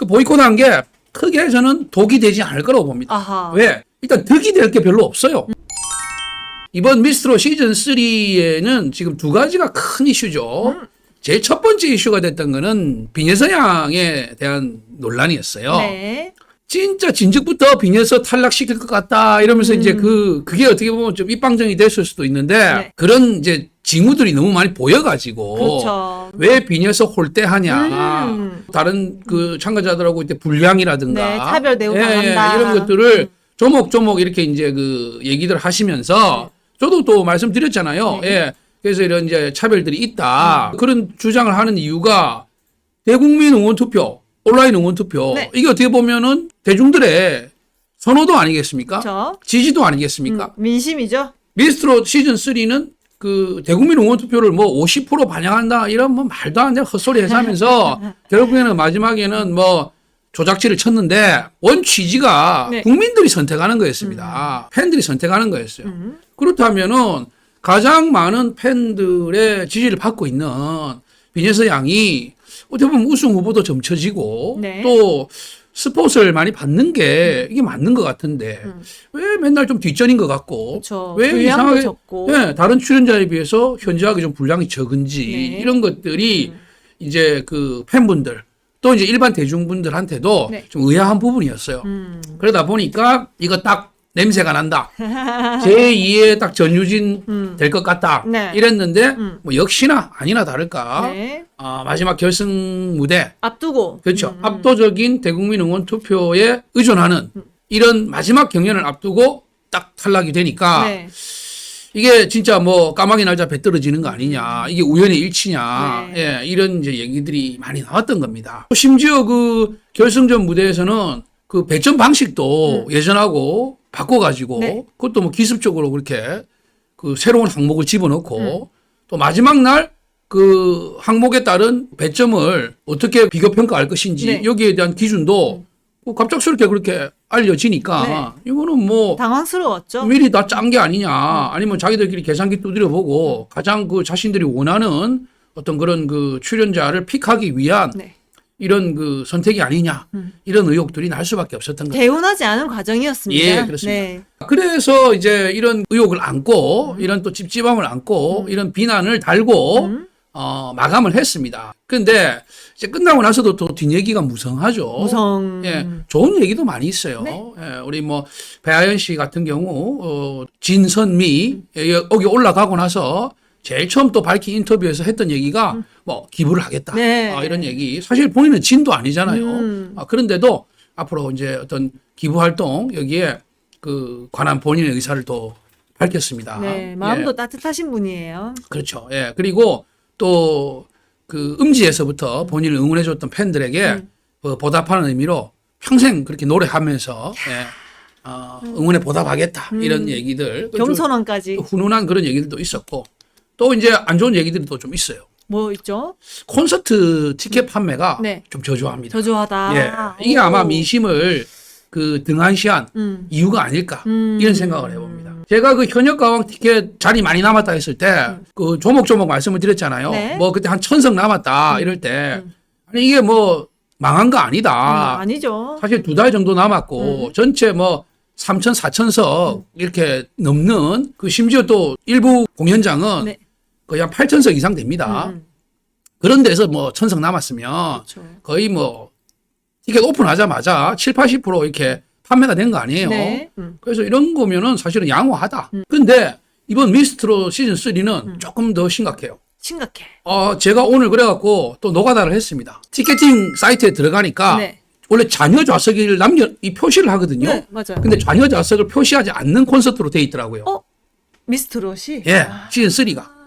보이콧한 게 크게 저는 독이 되지 않을 거라고 봅니다. 아하. 왜? 일단 득이 될 게 별로 없어요. 이번 미스트롯 시즌 3에는 지금 두 가지가 큰 이슈죠. 제일 첫 번째 이슈가 됐던 거는 빈예서 양에 대한 논란이었어요. 네. 진짜 진즉부터 빈예서 탈락시킬 것 같다 이러면서 이제 그게 어떻게 보면 좀 입방정이 됐을 수도 있는데 네. 그런 이제 징후들이 너무 많이 보여가지고 그렇죠. 왜 빈예서 홀대하냐 다른 그 참가자들하고 이제 불량이라든가 네, 차별 대우 당한다. 이런 것들을 조목조목 이렇게 이제 그 얘기들 하시면서 저도 또 말씀드렸잖아요. 네. 예. 그래서 이런 이제 차별들이 있다. 그런 주장을 하는 이유가 대국민 응원 투표, 온라인 응원 투표. 네. 이게 어떻게 보면은 대중들의 선호도 아니겠습니까? 그렇죠. 지지도 아니겠습니까? 민심이죠. 미스트롯 시즌 3는 그 대국민 응원 투표를 뭐 50% 반영한다 이런 뭐 말도 안 되는 헛소리 해서 하면서 결국에는 마지막에는 뭐 조작질을 쳤는데 원 취지가 네. 국민들이 선택하는 거였습니다. 팬들이 선택하는 거였어요. 그렇다면은 가장 많은 팬들의 지지를 받고 있는 빈예서 양이 어떻게 보면 우승 후보도 점쳐지고 네. 또 스포츠를 많이 받는 게 이게 맞는 것 같은데 왜 맨날 좀 뒷전인 것 같고 그렇죠. 왜 분량도 이상하게 적고. 네, 다른 출연자에 비해서 현저하게 좀 분량이 적은지 네. 이런 것들이 이제 그 팬분들 또 이제 일반 대중분들한테도 네. 좀 의아한 부분이었어요. 그러다 보니까 이거 딱 냄새가 난다. 제2의 딱 전유진 될 것 같다. 네. 이랬는데 뭐 역시나 아니나 다를까 네. 마지막 결승 무대 앞두고. 그렇죠. 압도적인 대국민 응원 투표에 의존하는 이런 마지막 경연을 앞두고 딱 탈락이 되니까 네. 이게 진짜 뭐 까마귀 날짜 배 떨어지는 거 아니냐. 이게 우연의 일치냐. 네. 예, 이런 이제 얘기들이 많이 나왔던 겁니다. 심지어 그 결승전 무대에서는 그 배점 방식도 예전하고 바꿔가지고 네. 그것도 뭐 기습적으로 그렇게 그 새로운 항목을 집어넣고 또 마지막 날 그 항목에 따른 배점을 어떻게 비교 평가할 것인지 네. 여기에 대한 기준도 뭐 갑작스럽게 그렇게 알려지니까 이거는 뭐 당황스러웠죠. 미리 다 짠 게 아니냐 아니면 자기들끼리 계산기 두드려 보고 가장 그 자신들이 원하는 어떤 그런 그 출연자를 픽하기 위한 네. 이런 그 선택이 아니냐 이런 의혹들이 날 수밖에 없었던 거죠. 개운하지 않은 과정이었습니다. 예, 그렇습니다. 네. 그래서 이제 이런 의혹을 안고 이런 또 찝찝함을 안고 이런 비난을 달고 마감을 했습니다. 그런데 이제 끝나고 나서도 또 뒷얘기가 무성하죠. 무성. 예, 좋은 얘기도 많이 있어요. 네. 예, 우리 뭐 배아연 씨 같은 경우 진선미 여기 올라가고 나서 제일 처음 또 밝힌 인터뷰에서 했던 얘기가 뭐 기부를 하겠다. 네. 이런 얘기. 사실 본인은 진도 아니잖아요. 그런데도 앞으로 이제 어떤 기부 활동 여기에 그 관한 본인의 의사를 또 밝혔습니다. 네. 마음도 예, 따뜻하신 분이에요. 그렇죠. 예. 그리고 또 그 음지에서부터 본인을 응원해줬던 팬들에게 보답하는 의미로 평생 그렇게 노래하면서 응원에 보답하겠다. 이런 얘기들. 겸손함까지. 훈훈한 그런 얘기들도 있었고 또 이제 안 좋은 얘기들이 또 좀 있어요. 뭐 있죠? 콘서트 티켓 판매가 네. 좀 저조합니다. 저조하다. 예. 이게 오. 아마 민심을 그 등한시한 이유가 아닐까 이런 생각을 해봅니다. 제가 그 현역 가왕 티켓 자리 많이 남았다 했을 때 그 조목조목 말씀을 드렸잖아요. 네. 뭐 그때 한 1000석 남았다 이럴 때 아니 이게 뭐 망한 거 아니다. 아니죠. 사실 2달 정도 남았고 전체 뭐 3천, 4천석 이렇게 넘는 그 심지어 또 일부 공연장은 네. 거의 한 8천석 이상 됩니다. 그런 데서 뭐 1000석 남았으면 그렇죠. 거의 뭐 티켓 오픈하자마자 7, 80% 이렇게 판매가 된 거 아니에요. 네. 그래서 이런 거면은 사실은 양호하다. 근데 이번 미스트롯 시즌 3는 조금 더 심각해요. 심각해. 제가 오늘 그래갖고 또 노가다를 했습니다. 티켓팅 사이트에 들어가니까 네. 원래 잔여 좌석을 이 표시를 하거든요. 네, 맞아요. 근데 잔여 좌석을 표시하지 않는 콘서트로 돼 있더라고요. 미스트롯이? 예, 시즌 3가.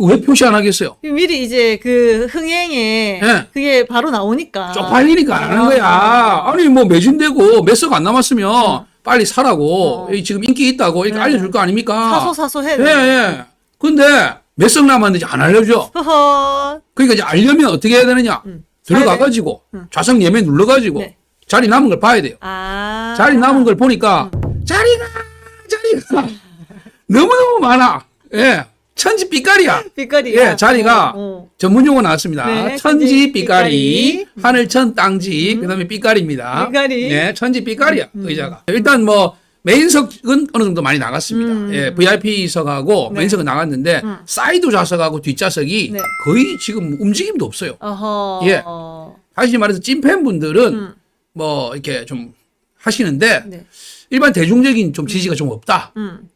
왜 표시 안 하겠어요? 미리 이제 그 흥행에 네. 그게 바로 나오니까. 쪽팔리니까 안 하는 거야. 아니, 뭐 매진되고 몇 석 안 남았으면 빨리 사라고. 지금 인기 있다고 이렇게 알려줄 거 아닙니까? 사소 해야 예, 돼. 예. 근데 몇 석 남았는지 안 알려줘. 허허. 그러니까 이제 알려면 어떻게 해야 되느냐? 들어가가지고 좌석 예매 눌러가지고 네. 자리 남은 걸 봐야 돼요. 아. 자리 남은 걸 보니까 자리가 너무너무 많아. 예. 천지 삐까리야. 빛깔이. 예, 자리가 전문 용어 나왔습니다. 네, 천지 삐까리, 삐까리. 하늘천 땅지, 그다음에 삐까리입니다. 삐까리. 네, 천지 삐까리야 의자가. 일단 뭐 메인석은 어느 정도 많이 나갔습니다. 예, VIP석하고 네. 메인석은 나갔는데 사이드 좌석하고 뒷좌석이 네. 거의 지금 움직임도 없어요. 어허. 예. 다시 말해서 찐팬분들은 뭐 이렇게 좀 하시는데 네. 일반 대중적인 좀 지지가 좀 없다. 음.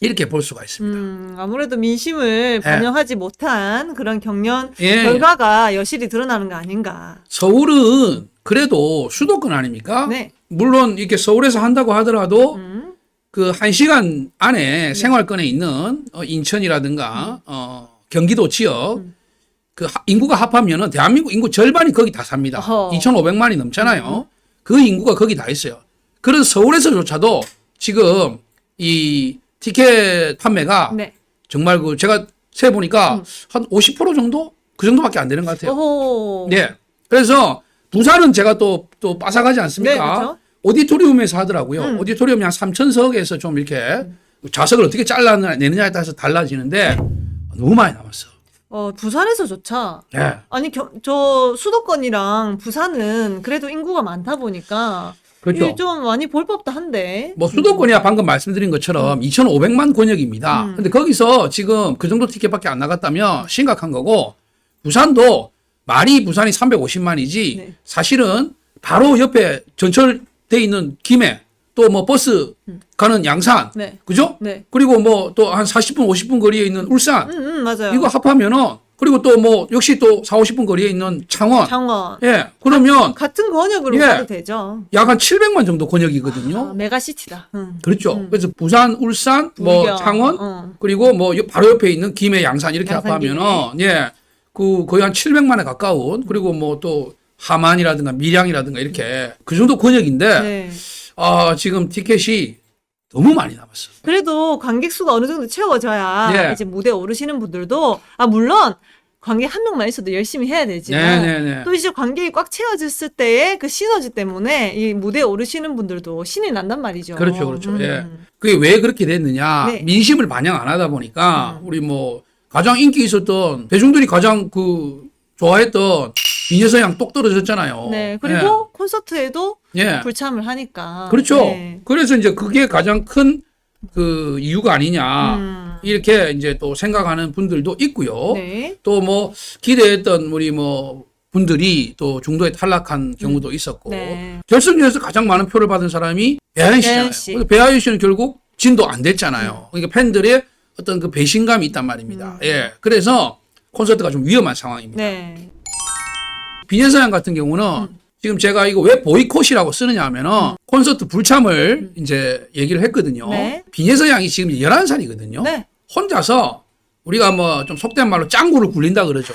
이렇게 볼 수가 있습니다. 아무래도 민심을 반영하지 못한 그런 경연 예. 결과가 여실히 드러나는 거 아닌가. 서울은 그래도 수도권 아닙니까? 네. 물론 이렇게 서울에서 한다고 하더라도 그 1시간 안에 네. 생활권에 있는 인천이라든가 경기도 지역 그 인구가 합하면은 대한민국 인구 절반이 거기 다 삽니다. 어허. 2,500만이 넘잖아요. 그 인구가 거기 다 있어요. 그래서 서울에서조차도 지금 이 티켓 판매가 네. 정말 그 제가 세 보니까 한 50% 정도 그 정도밖에 안 되는 것 같아요. 오호. 네. 그래서 부산은 제가 또 빠삭하지 않습니까? 네, 그렇죠. 오디토리움에서 하더라고요. 오디토리움이 한 3,000석에서 좀 이렇게 좌석을 어떻게 잘라내느냐에 따라서 달라지는데 너무 많이 남았어. 부산에서조차. 네. 아니, 저 수도권이랑 부산은 그래도 인구가 많다 보니까. 그렇죠. 이게 좀 많이 볼 법도 한데. 뭐 수도권이야 방금 말씀드린 것처럼 2,500만 권역입니다. 근데 거기서 지금 그 정도 티켓밖에 안 나갔다면 심각한 거고 부산도 말이 부산이 350만이지 네. 사실은 바로 옆에 전철돼 있는 김해 또 뭐 버스 가는 양산 네. 그죠? 네. 그리고 뭐 또 한 40분 50분 거리에 있는 울산 맞아요. 이거 합하면은 그리고 또 뭐 역시 또 4, 50분 거리에 있는 창원 창원. 예 그러면 같은 권역으로 예. 가도 되죠. 약 한 700만 정도 권역이거든요. 메가시티다. 그렇죠. 그래서 부산, 울산, 뭐 울경, 창원, 그리고 뭐 바로 옆에 있는 김해, 양산 이렇게 양산, 합하면은 예, 그 거의 한 700만에 가까운 그리고 뭐 또 함안이라든가 밀양이라든가 이렇게 그 정도 권역인데 네. 지금 티켓이 너무 많이 남았어. 그래도 관객 수가 어느 정도 채워져야 예. 이제 무대에 오르시는 분들도 물론 관객 한 명만 있어도 열심히 해야 되지만 네네네. 또 이제 관객이 꽉 채워졌을 때의 그 시너지 때문에 이 무대에 오르시는 분들도 신이 난단 말이죠. 그렇죠, 그렇죠. 예. 그게 왜 그렇게 됐느냐? 네. 민심을 반영 안 하다 보니까 우리 뭐 가장 인기 있었던 대중들이 가장 그 좋아했던 비녀서양 똑 떨어졌잖아요. 네. 그리고 콘서트에도 예. 불참을 하니까. 그렇죠. 네. 그래서 이제 그게 가장 큰 그 이유가 아니냐. 이렇게 이제 또 생각하는 분들도 있고요. 네. 또 뭐 기대했던 우리 뭐 분들이 또 중도에 탈락한 경우도 있었고. 네. 결승전에서 가장 많은 표를 받은 사람이 배아연 씨잖아요. 배아연 씨. 그래서 배아연 씨는 결국 진도 안 됐잖아요. 그러니까 팬들의 어떤 그 배신감이 있단 말입니다. 예. 그래서 콘서트가 좀 위험한 상황입니다. 네. 비녀서양 같은 경우는 지금 제가 이거 왜 보이콧이라고 쓰느냐 하면은 콘서트 불참을 이제 얘기를 했거든요. 네. 비녀서양이 지금 11살이거든요. 네. 혼자서 우리가 뭐 좀 속된 말로 짱구를 굴린다 그러죠.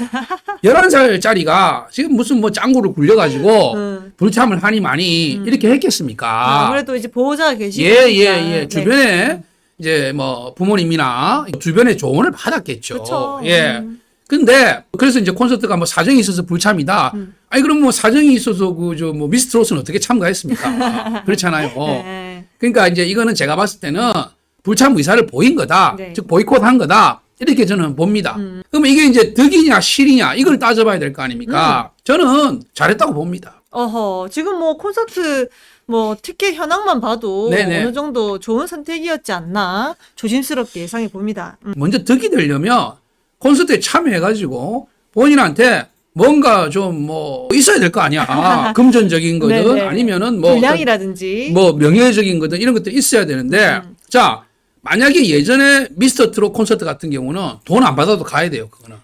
11살짜리가 지금 무슨 뭐 짱구를 굴려가지고 불참을 하니 많이 이렇게 했겠습니까? 아무래도 이제 보호자가 계시고. 예. 주변에 이제 뭐 부모님이나 주변의 조언을 받았겠죠. 그렇죠. 예. 근데 그래서 이제 콘서트가 뭐 사정이 있어서 불참이다. 아니 그럼 뭐 사정이 있어서 그 저 뭐 미스트롯은 어떻게 참가했습니까? 그렇잖아요. 네. 그러니까 이제 이거는 제가 봤을 때는 불참 의사를 보인 거다. 네. 즉 보이콧한 거다. 이렇게 저는 봅니다. 그러면 이게 이제 덕이냐 실이냐 이걸 따져봐야 될 거 아닙니까? 저는 잘했다고 봅니다. 지금 뭐 콘서트 뭐 티켓 현황만 봐도 네네. 어느 정도 좋은 선택이었지 않나 조심스럽게 예상해 봅니다. 먼저 덕이 되려면 콘서트에 참여해가지고 본인한테 뭔가 좀 뭐 있어야 될 거 아니야. 금전적인 거든 네네. 아니면은 뭐 분량이라든지. 뭐 명예적인 거든 이런 것도 있어야 되는데 자 만약에 예전에 미스터 트롯 콘서트 같은 경우는 돈 안 받아도 가야 돼요. 그거는.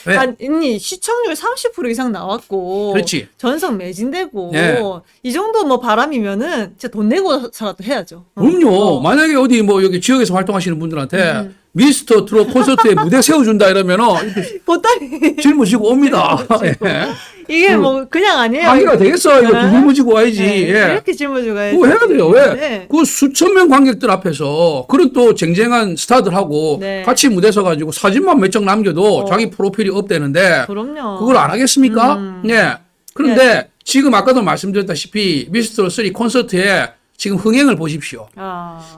왜? 아니 시청률 30% 이상 나왔고 그렇지. 전석 매진되고 네. 이 정도 뭐 바람이면은 진짜 돈 내고서라도 해야죠. 그럼요. 만약에 어디 뭐 여기 지역에서 활동하시는 분들한테 미스터 트롯 콘서트에 무대 세워준다 이러면은 이렇게 보따리 짊어지고 옵니다. 예. 이게 뭐 그냥 아니에요. 관계가 되겠어. 이거 네. 짊어지고 와야지. 네, 예. 이렇게 짊어지고 가야지. 그거 해야 돼요. 왜? 네. 그 수천 명 관객들 앞에서 그런 또 쟁쟁한 스타들하고 네. 같이 무대 서가지고 사진만 몇 장 남겨도 자기 프로필이 업되는데 그럼요. 그걸 안 하겠습니까? 예. 그런데 지금 아까도 말씀드렸다시피 미스터 3 콘서트에 지금 흥행을 보십시오.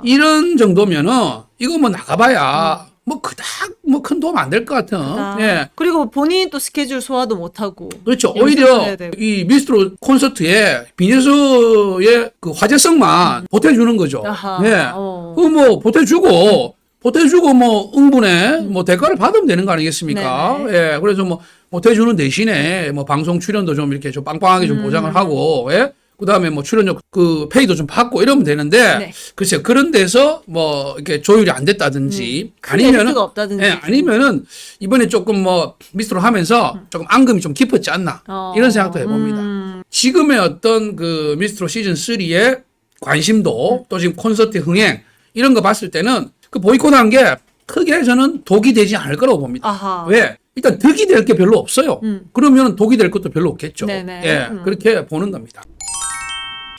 이런 정도면은 이거 뭐 나가봐야 뭐 그닥 뭐 큰 도움 안 될 것 같은. 예. 그리고 본인이 또 스케줄 소화도 못하고. 그렇죠. 연습을 오히려 해야 되고. 이 미스트로 콘서트에 빈예서의 그 화제성만 보태주는 거죠. 아하. 예. 어. 그 뭐 보태주고 뭐 응분에 뭐 대가를 받으면 되는 거 아니겠습니까? 예. 그래서 뭐 보태주는 대신에 뭐 방송 출연도 좀 이렇게 좀 빵빵하게 좀 보장을 하고, 예. 그 다음에 뭐 출연료 그 페이도 좀 받고 이러면 되는데, 네. 글쎄요. 그런 데서 뭐 이렇게 조율이 안 됐다든지, 큰 메리트가 없다든지. 예, 아니면은 이번에 조금 뭐 미스트로 하면서 조금 앙금이 좀 깊었지 않나. 이런 생각도 해봅니다. 지금의 어떤 그 미스트로 시즌 3의 관심도 또 지금 콘서트 흥행 이런 거 봤을 때는 그 보이콧한 게 크게 저는 독이 되지 않을 거라고 봅니다. 아하. 왜? 일단 득이 될 게 별로 없어요. 그러면 독이 될 것도 별로 없겠죠. 네네. 예, 그렇게 보는 겁니다.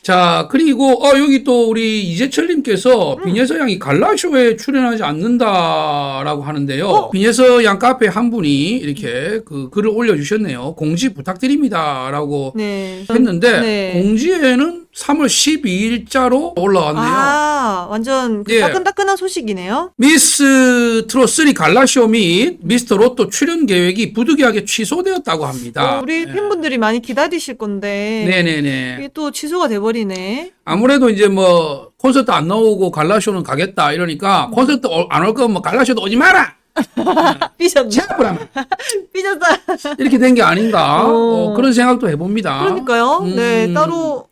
자, 그리고 여기 또 우리 이재철님께서 빈예서 양이 갈라쇼에 출연하지 않는다라고 하는데요. 빈예서 양 카페 한 분이 이렇게 그 글을 올려주셨네요. 공지 부탁드립니다라고 네. 했는데 네. 공지에는 3월 12일자로 올라왔네요. 아, 완전 그 예. 따끈따끈한 소식이네요. 미스 트롯 3 갈라쇼 및 미스터 로또 출연 계획이 부득이하게 취소되었다고 합니다. 우리 팬분들이 많이 기다리실 건데. 네네네. 이게 또 취소가 돼버리네. 아무래도 이제 뭐 콘서트 안 나오고 갈라쇼는 가겠다 이러니까 콘서트 안 올 거면 뭐 갈라쇼도 오지 마라. 삐졌네. 제압을 하면 삐졌다. 이렇게 된 게 아닌가 오. 그런 생각도 해봅니다. 그러니까요. 네, 따로.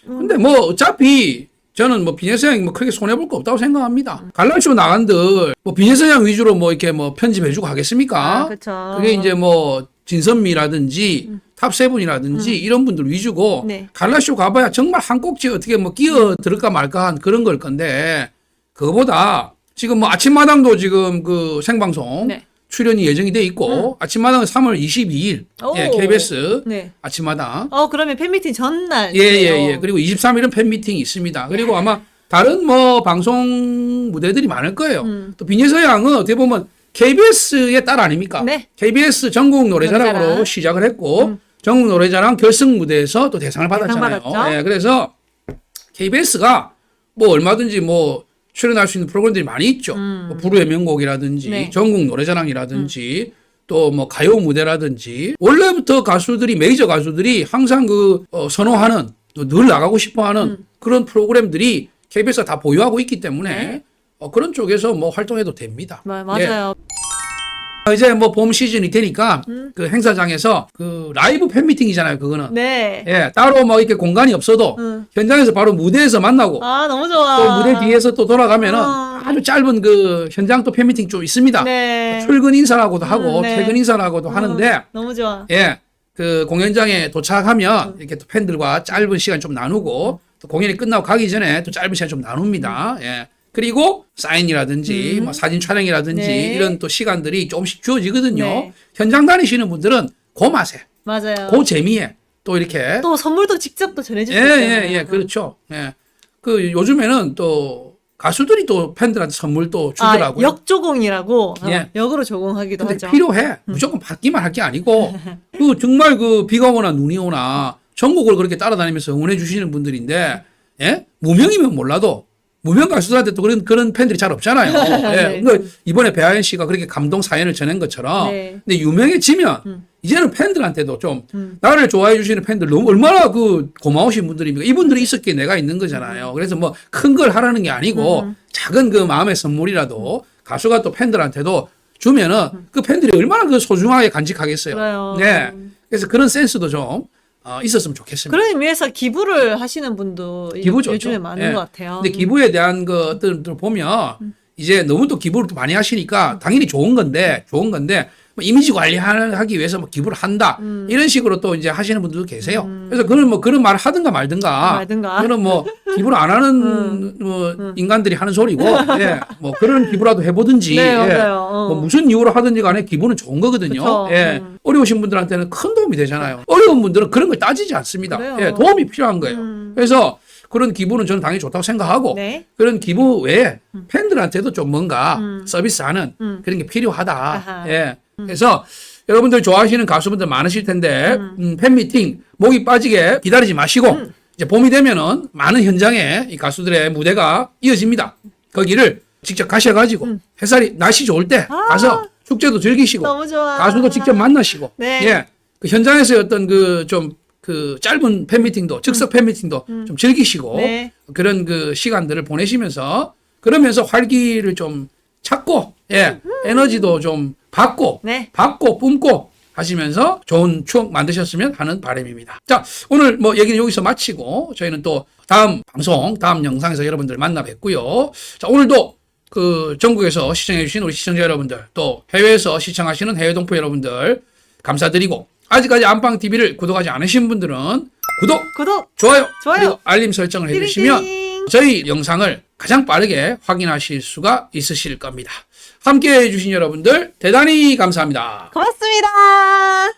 근데 뭐 어차피 저는 뭐 빈예서 양이 뭐 크게 손해 볼 거 없다고 생각합니다. 갈라쇼 나간들 뭐 빈예서 양 위주로 뭐 이렇게 뭐 편집해주고 하겠습니까? 그렇죠. 그게 이제 뭐 진선미라든지 탑세븐이라든지 이런 분들 위주고 네. 갈라쇼 가봐야 정말 한 꼭지 어떻게 뭐 끼어 들을까 말까 한 그런 걸 건데 그거보다 지금 뭐 아침마당도 지금 그 생방송 네. 출연이 예정이 돼 있고 아침마당은 3월 22일 오. 예, KBS 네. 아침마당 그러면 팬미팅 전날. 예. 그리고 23일은 팬미팅이 있습니다. 그리고 아마 다른 뭐 방송 무대들이 많을 거예요. 또 빈예서 양은 어떻게 보면 KBS의 딸 아닙니까? 네. KBS 전국 노래자랑으로 노래자랑. 시작을 했고 전국 노래자랑 결승 무대에서 또 대상을 받았잖아요. 받았죠. 예, 그래서 KBS가 뭐 얼마든지 뭐 출연할 수 있는 프로그램들이 많이 있죠. 뭐 부르의 명곡이라든지 네. 전국 노래자랑이라든지 또 뭐 가요 무대라든지 원래부터 가수들이 메이저 가수들이 항상 그 선호하는 늘 나가고 싶어하는 그런 프로그램들이 KBS가 다 보유하고 있기 때문에 네. 그런 쪽에서 뭐 활동해도 됩니다. 맞아요. 이제 뭐 봄 시즌이 되니까 그 행사장에서 그 라이브 팬미팅이잖아요. 그거는 네. 예 따로 뭐 이렇게 공간이 없어도 현장에서 바로 무대에서 만나고 아, 너무 좋아. 또 무대 뒤에서 또 돌아가면은 어. 아주 짧은 그 현장 또 팬미팅 좀 있습니다. 네. 출근 인사라고도 하고 네. 퇴근 인사라고도 하는데 너무 좋아. 예 그 공연장에 도착하면 이렇게 또 팬들과 짧은 시간 좀 나누고 또 공연이 끝나고 가기 전에 또 짧은 시간 좀 나눕니다. 예. 그리고 사인이라든지 뭐 사진 촬영이라든지 네. 이런 또 시간들이 조금씩 주어지거든요. 네. 현장 다니시는 분들은 그 맛에, 맞아요. 그 재미에 또 이렇게 또 선물도 직접 또 전해줄 수 있잖아요. 예, 그렇죠. 예. 그 요즘에는 또 가수들이 또 팬들한테 선물도 주더라고요. 역조공이라고 예. 역으로 조공하기도 근데 하죠. 필요해. 무조건 받기만 할 게 아니고 그 정말 그 비가 오나 눈이 오나 전국을 그렇게 따라다니면서 응원해 주시는 분들인데 예? 무명이면 몰라도 무명 가수들한테 또 그런 팬들이 잘 없잖아요. 예. 네. 그러니까 이번에 배아연 씨가 그렇게 감동 사연을 전한 것처럼 네. 근데 유명해지면 이제는 팬들한테도 좀 나를 좋아해 주시는 팬들 너무 얼마나 그 고마우신 분들입니까? 이분들이 있었기에 내가 있는 거잖아요. 그래서 뭐 큰 걸 하라는 게 아니고 작은 그 마음의 선물이라도 가수가 또 팬들한테도 주면은 그 팬들이 얼마나 그 소중하게 간직하겠어요. 그래요. 네. 그래서 그런 센스도 좀 있었으면 좋겠습니다. 그런 의미에서 기부를 하시는 분도 기부 좋죠. 요즘에 많은 예. 것 같아요. 근데 기부에 대한 것들을 보면 이제 너무 또 기부를 또 많이 하시니까 당연히 좋은 건데 뭐 이미지 관리하기 위해서 뭐 기부를 한다 이런 식으로 또 이제 하시는 분들도 계세요. 그래서 그는 뭐 그런 말을 하든가 말든가. 그는 뭐 기부를 안 하는 뭐 인간들이 하는 소리고, 예. 뭐 그런 기부라도 해보든지, 네, 예. 맞아요. 뭐 무슨 이유로 하든지 간에 기부는 좋은 거거든요. 그쵸. 예. 어려우신 분들한테는 큰 도움이 되잖아요. 어려운 분들은 그런 걸 따지지 않습니다. 그래요. 예. 도움이 필요한 거예요. 그래서 그런 기부는 저는 당연히 좋다고 생각하고 네. 그런 기부 외에 팬들한테도 좀 뭔가 서비스하는 그런 게 필요하다. 아하. 예. 그래서 여러분들 좋아하시는 가수분들 많으실 텐데 팬미팅 목이 빠지게 기다리지 마시고 이제 봄이 되면은 많은 현장에 이 가수들의 무대가 이어집니다. 거기를 직접 가셔가지고 햇살이 날씨 좋을 때 가서 축제도 즐기시고 너무 좋아. 가수도 직접 만나시고 네. 예. 그 현장에서 어떤 그 좀 그 짧은 팬미팅도 즉석 팬미팅도 좀 즐기시고 네. 그런 그 시간들을 보내시면서 그러면서 활기를 좀 찾고 예. 에너지도 좀 받고 네. 뿜고 하시면서 좋은 추억 만드셨으면 하는 바람입니다. 자, 오늘 뭐 얘기는 여기서 마치고 저희는 또 다음 방송, 다음 영상에서 여러분들 만나 뵙고요. 자, 오늘도 그 전국에서 시청해주신 우리 시청자 여러분들, 또 해외에서 시청하시는 해외 동포 여러분들 감사드리고, 아직까지 안방TV를 구독하지 않으신 분들은 구독, 좋아요, 좋아요. 그리고 알림 설정을 해주시면 띠링띠링. 저희 영상을 가장 빠르게 확인하실 수가 있으실 겁니다. 함께 해주신 여러분들 대단히 감사합니다. 고맙습니다.